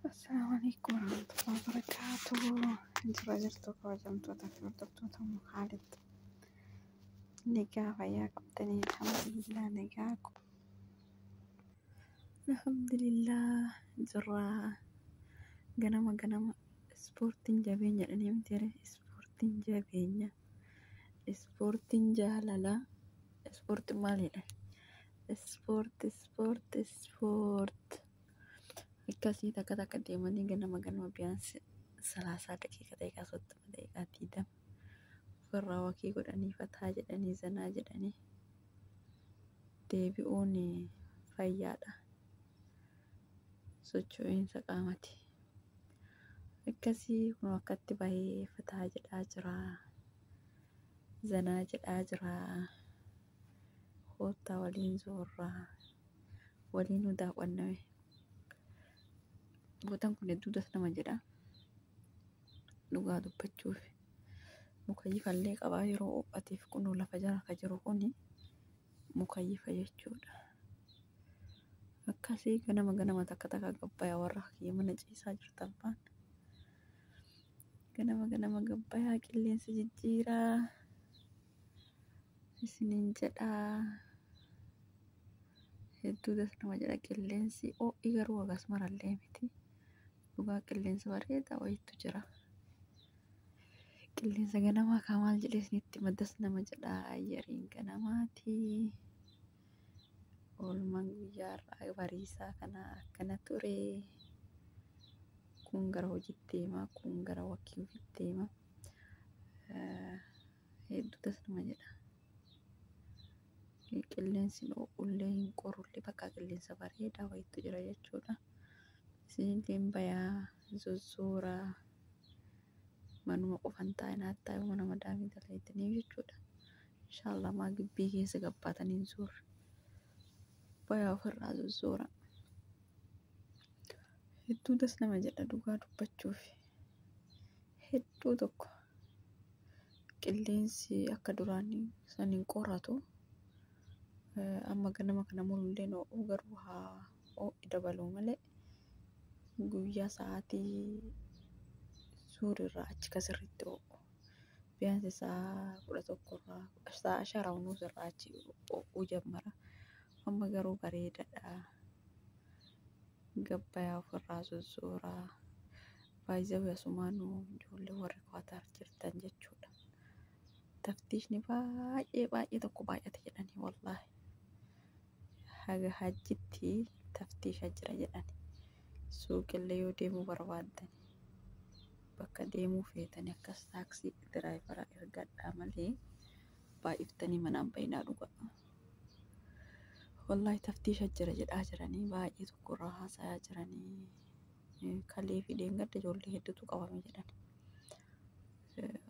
Assalamualaikum warahmatullahi wabarakatuh. Jirtu kabajamtoota fi hordoftoota Khaalid. Nagaa fayyaa qabdanii alhamdulillah nagaa ko. Alhamdulillah jirra ganama ispoortiin jabeenya jedhanii miti ispoortiin jabeenya ispoortiin jaalala ispoortiin maalidha ispoort akkasii takka deemanii ganama biyaansi 30 daqiiqaa 30 daqiiqaa diidama ofirraa wakii godhanii fataa jedhanii zanaa jedhanii deebi'uun fayyaadha socho'iinsa qaamati akkasii kun akkatti bahee fataa jedhaa jira zanaa jedhaa jira hoottaa waliin zoorraa waliin nu daawwanname Buutaan kun hedduutas nama jedha dhugaa dubbachuuf mukayyifallee qabaa yeroo ophatiif kunuu lafa jala ka jiru kuni mukayyifa jechuudha. Akkasii ganama takka gabbayaa warra kiyya mana ciisaa jirtan faan ganama gabbayaa qilleensa jijjiiraa isiniin jedhaa hedduutas nama jedha qilleensi ho'i garuu agas marallee miti. Dhugaa qilleensa bareedaa wayiitu jira. Qilleensa ganamaa kaa maal jedhee isinitti maddas nama jedha ayyariin ganamaati. Oolmaan guyyaarraa bariisaa kana akkana ture. Kun gara hojiitti deema kun gara wakii ofiitti deema. Hedduutas nama jedha. Qilleensi ullee hin qorullee bakka qilleensa bareedaa wayiitu jira jechuudha. Isinillee bayaa zozzooraa manuma qofan taa'inaa taa'ee mana madaamii dalagatanii jechuudha. Inshaallah maa gibbii keessa gabbaatanii zoorra bayaa ofirraa zozzoora. Hedduutas nama jedha dhugaa dubbachuuf hedduu tokko qilleensi akka duraanii san hin qorratu. Amma ganama kana mul'uleen ho'uu garuu haa ho'i dabaluu malee guyyaa sa'aatii suurirraa achi kasirritti ho'u biyaansi sa'a 11 sa'a 5 irraa achi ho'uu jammara. Amma garuu bareedaadha. Gabbayaa ofirraa zozzooraa baay'ee asumaanuu ijoollee warri Qatar jirtan jechuudha. Taftiishni baay'ee tokko baay'ate jedhanii wallaahi. Haga hajjitti taftiisha jira jedhani. Suuqillee yoo deemuu barbaaddan bakka deemuu feetanii akkas taaksii diraayivaraa ergadhaa malee baay'iftanii manaan bayinaa dhugaa. Wallaahi taftiisha jira jedhaa jiranii baay'ee tokkorraa haasayaa jiranii. Kalee fi dheengadda ijoollee hedduutu qabame jedhani.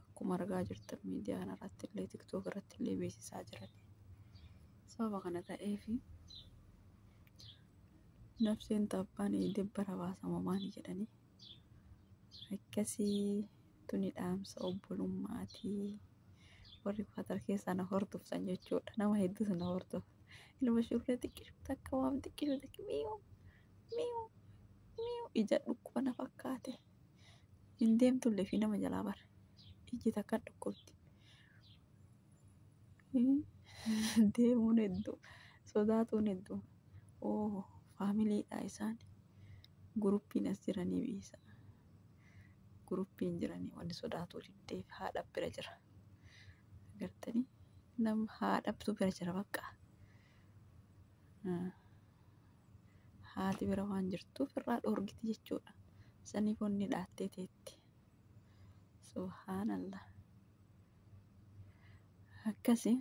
Akkuma argaa jirtan miidiyaa irratti illee tiktook irratti illee beeksisaa jirani. Sababa kana ta'eefi nafseen tabbaan debbara baasama maani jedhanii akkasii tuni dhaamsa obbolummaati warri Qatar keessaa na hordoftan jechuudha. Nama hedduutu na hordofa. Ilma shuuflee xiqqishuu takka waan xiqqishuu takka mii'uu ija dhukkuba na fakkaate hin deemtullee fi nama jalaa bara iji takka dhukkubti. Deemuun hedduu sodaatuun hedduu faamiliidha isaan guruppiin as jiranii biisa guruppiin jiranii wanni sodaatuu diddeef haadha bira jira agartanii nama haadhabtu bira jira bakka haati bira waan jirtuuf irraa dhoorgiti jechuudha. Saniif onni dhaattee teetti subhaanallah akkasi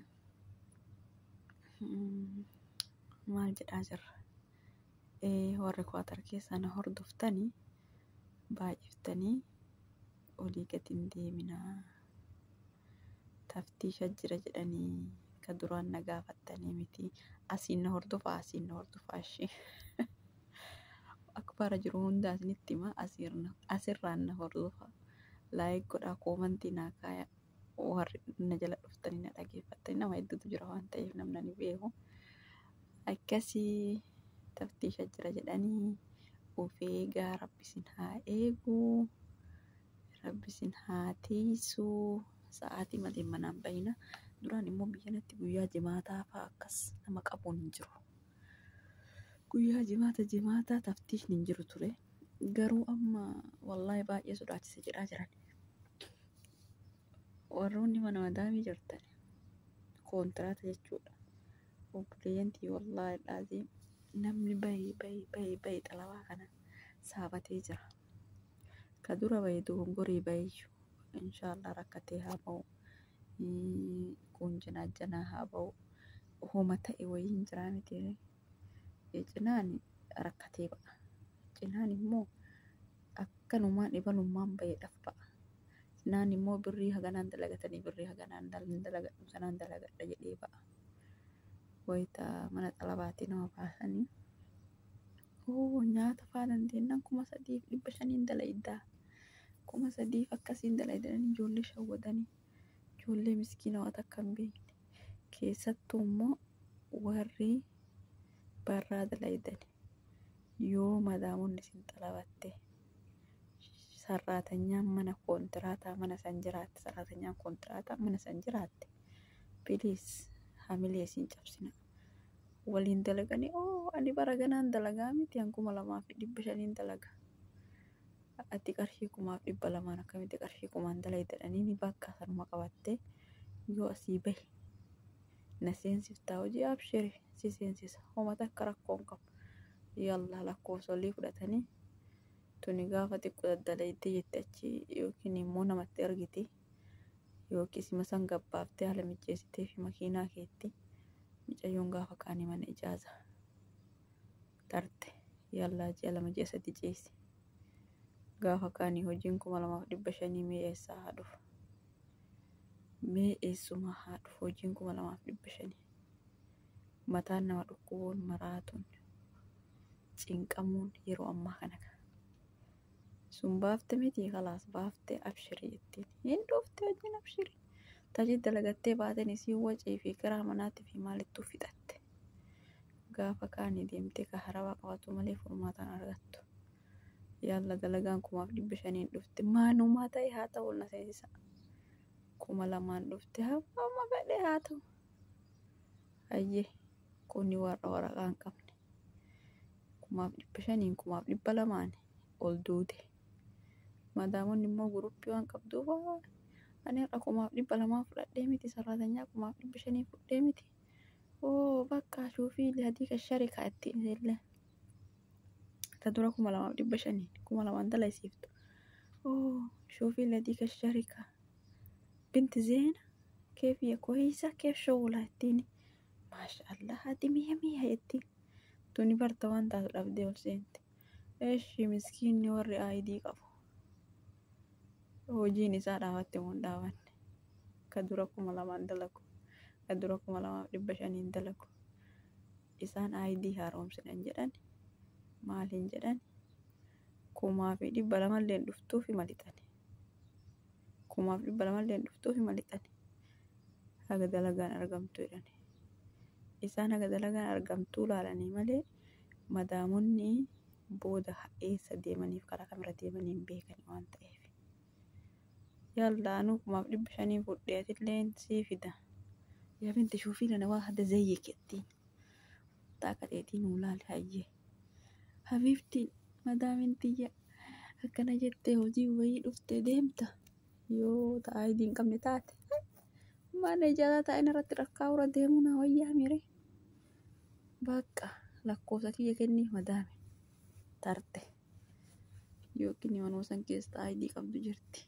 maal jedhaa jirra. Warri Qatar keessaa na hordoftanii baay'iftanii olii gadi hin deeminaa taftiisha jira jedhanii ka duraan na gaafattanii miti asiin na hordofaa ishee akka bara jiru hundaa isinitti hima asirraan na hordofaa laayik godhaa koomantii naa kaaya warri na jala dhuftanii na dhageeffattanii nama hedduutu jira waan ta'eef namni beeku akkasii taftiisha jira jedhanii of eegaa, rabbi isin haa eeguu, rabbi isin haa tiisuu. Sa'aatii malee manaan bahina. Duraan immoo biyya kanatti guyyaa jimaataa fa'aa akkas nama qabuun hin jiru. Guyyaa jimaataa taftiishni hin jiru ture. Garuu amma wallaahi baay'ee sodaachisa jedhaa jiran. Warroonni mana madaamii jirtan kontiraata jechuudha. Obboleeyyantii wallaahi dhaasii namni bahi xalabaa kana saabatee jira. Ka dura bahi dogongorii bahiyyuu inshaallah rakkatee haa bahu. Kun janaa haa bahu. Homa ta'e wayii hin jiraa miti. Cinaan rakkatee ba'a. Cinaan immoo akkanumaan dhibalummaan baheedhaaf ba'a. Cinaan immoo birrii haganaan dalagatanii birrii haganaan dalagadhu sanaan dalagadha jedhee ba'a. Wayita mana xalabaatii nama baasanii nyaata fa'aa dandeenyaan 3,500 dalayiddaa. 3,000 akkasiin dalayidanii ijoollee shawwadanii ijoollee miskiina waan akka hin beekne. Keessattuu immoo warri barraa dalayidanii yoo madaamonni isin xalabatte sarraatanyaan mana koontiraataa mana san jiraatte sarraatanyaan koontiraataa mana san jiraatte biliis hamilee isin cabsina. Waliin dalaganii ani bara ganaan dalagaa miti 2,500 dalaga. Ati qarshii 2,200 akkamitti qarshii 1,000 dalayidanii ni bakka sanuma qabatte yoo asii bahe na seensiftaa hojii abshiri si seensisa. Homata akka rakkoon qabu. Yalla lakkoofsolii fudhatanii tuni gaafa xiqqoo daddalaydee jette achi yookiin immoo namatti ergiti yookiin sima san gabbaaftee haala mijeessitee fi makiinaa keetti mucayyoon gaafa kaanii mana ijaaza tarte yalla ji'a 2-3 ceesi. Gaafa kaanii hojiin 2,500 mee eessaa haa dhufu? Mee eessuma haa dhufu hojiin 2,500? Mataan nama dhukkubuun maraatuun cinqamuun yeroo ammaa kana sun baafte miti kalaas baafte abshirii jettiin hin dhufte hojiin abshirii tajii dalagattee baateen isii wacii fi kiraa manaatti fi maalittuu fixatte. Gaafa kaanii deemtee ka harabaa qabatu malee furmaataan argattu. Yalla dalagaan 2,500 dhufte maanumaa ta'e haa ta'u na seensisa. 2,000 dhufte hamma fedhe haa ta'u. Hayyee kunni warra waraqaa hin qabne. 500 200 ol duute. Madaamonni immoo guruppii waan qabduuf ani har'a 200 fudhadhee miti sarraatanyaa 500 fudhadhee miti. Bakka shuufii hadii kashari kaa'ettiin illee. Ta dura 2,500 2,000 dalaysiiftu. Shuufii hadii kashari ka binti zeena keef ya kooyisa keef shawula ittiin maashaallah hadi miya ittiin. Tuni barta waan taatu dhabdee ol seente. Eeshi miskiinni warri ID qabu. Hojiin isaa dhaabatte moo hin dhaabanne. Ka dura 2,000 dalagu. Ka dura 2,500 dalagu. Isaan ID haaromsinan jedhan maaliin jedhan 1,200 dhuftuufi malixani. 1,200 dhuftuufi malixani. Haga dalagaan argamtu jedhani. Isaan haga dalagaan argamtuu laalanii malee madaamonni booda eessa deemaniif karaa kamira deemanii hin beekan waan ta'eef. Yalla anu 500 fudheetillee sii fida. Yaa binti shuufii lana waa hada zayyik jettiin. Taaqateetiin ulaale hayyee. Habiibtiin madaamin tiyya akkana jettee hojii wayii dhuftee deemta. Yoo ta'aa idiin qabne taate. Mana ijaaraa taa'in irratti rakkaa'ura deemuu na wayyaa mire. Bakka lakkoofsa kiyya kennii madaame tarte. Yookiin manuma san keessa ID qabdu jirti.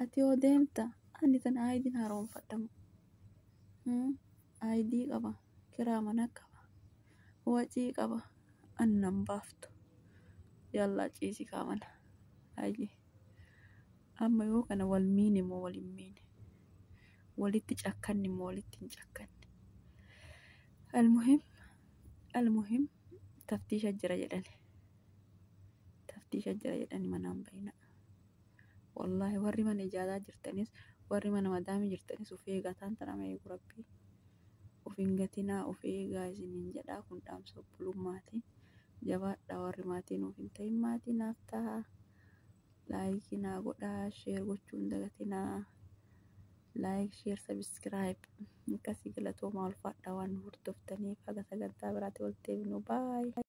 Ati yoo deemta ani tan ID'n haaromfadhamu. ID qaba, kiraa mana qaba, wacii qaba, annan baaftu. Yalla ciisi kaamana. Hayyee. Amma yoo kana wal miine moo wal hin miine? Walitti cakkanni moo walitti hin cakkanne? Almuhim taftiisha jira jedhani. Taftiisha jira jedhani manaan bahina. Wallahi warri mana ijaaraa jirtanis warri mana madaamii jirtanis of eegaa taantana mee rabbii. Of hin gatinaa of eegaa isiniin jedhaa kun dhaamsa obbulummaati. jabaadhaa warri maatii nuuf hin ta'in maatii naaf ta'a. Laayikii naa godhaa, sheer gochuun dagatinaa. Laayik, sheer, sabiskiraayib akkasii galatoomaa ulfaadhaa waan nu hordoftaniif. Haga sagantaa biraatti walitti deebinu. Baay.